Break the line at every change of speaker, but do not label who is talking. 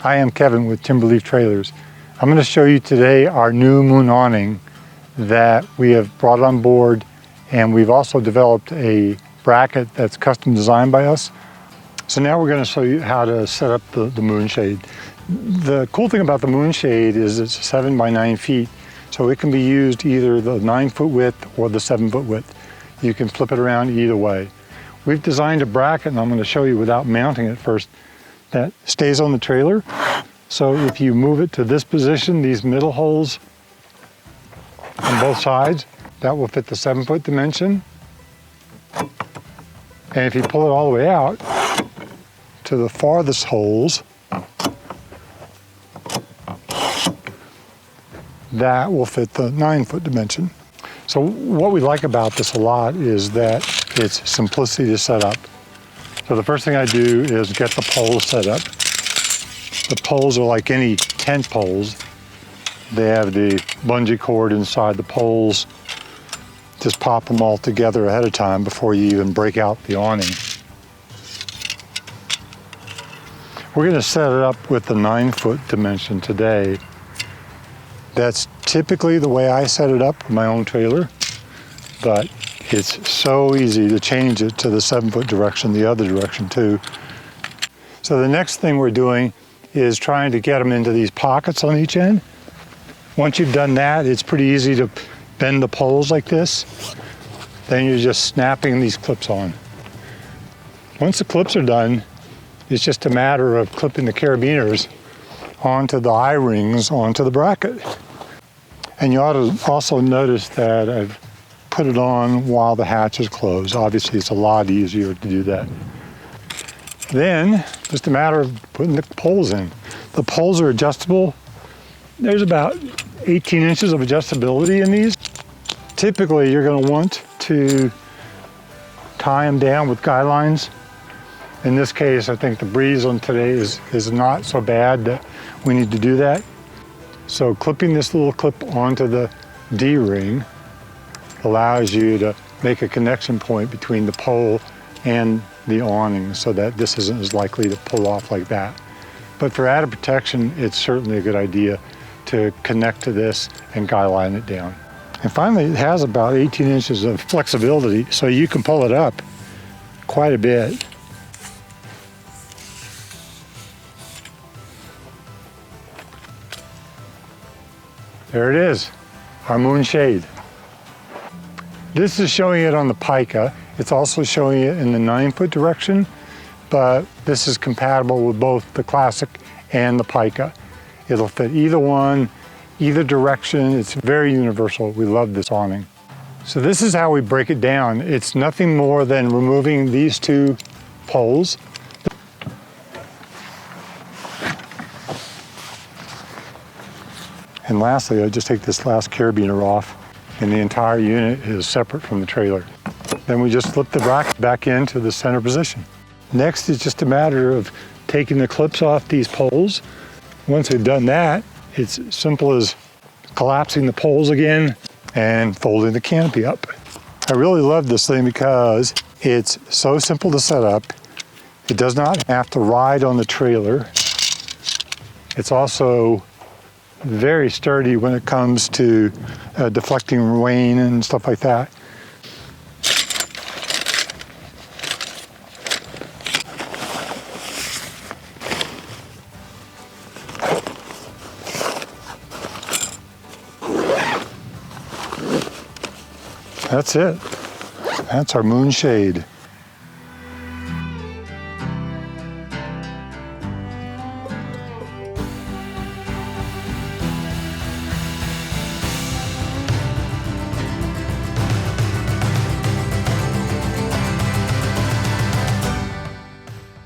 I am Kevin with Timberleaf Trailers. I'm going to show you today our new Moon awning that we have brought on board, and we've also developed a bracket that's custom designed by us. So now we're going to show you how to set up the moon shade. The cool thing about the moon shade is it's 7 by 9 feet, so it can be used either the 9-foot width or the 7-foot width. You can flip it around either way. We've designed a bracket, and I'm going to show you without mounting it first, that stays on the trailer. So if you move it to this position, these middle holes on both sides, that will fit the 7-foot dimension. And if you pull it all the way out to the farthest holes, that will fit the 9-foot dimension. So what we like about this a lot is that it's simplicity to set up. So the first thing I do is get the poles set up. The poles are like any tent poles. They have the bungee cord inside the poles. Just pop them all together ahead of time before you even break out the awning. We're going to set it up with the 9-foot dimension today. That's typically the way I set it up with my own trailer, but it's so easy to change it to the 7-foot direction, the other direction too. So the next thing we're doing is trying to get them into these pockets on each end. Once you've done that, it's pretty easy to bend the poles like this. Then you're just snapping these clips on. Once the clips are done, it's just a matter of clipping the carabiners onto the I-rings onto the bracket. And you ought to also notice that I've put it on while the hatch is closed. Obviously, it's a lot easier to do that. Then, just a matter of putting the poles in. The poles are adjustable. There's about 18 inches of adjustability in these. Typically, you're going to want to tie them down with guy lines. In this case, I think the breeze on today is not so bad that we need to do that. So clipping this little clip onto the D-ring allows you to make a connection point between the pole and the awning so that this isn't as likely to pull off like that. But for added protection, it's certainly a good idea to connect to this and guy line it down. And finally, it has about 18 inches of flexibility, so you can pull it up quite a bit. There it is, our moon shade. This is showing it on the pica. It's also showing it in the 9-foot direction, but this is compatible with both the classic and the pica. It'll fit either one, either direction. It's very universal. We love this awning. So this is how we break it down. It's nothing more than removing these two poles. And lastly, I just take this last carabiner off, and the entire unit is separate from the trailer. Then we just slip the bracket back into the center position. Next is just a matter of taking the clips off these poles. Once we've done that, it's as simple as collapsing the poles again and folding the canopy up. I really love this thing because it's so simple to set up. It does not have to ride on the trailer. It's also very sturdy when it comes to deflecting rain and stuff like that. That's it. That's our moon shade.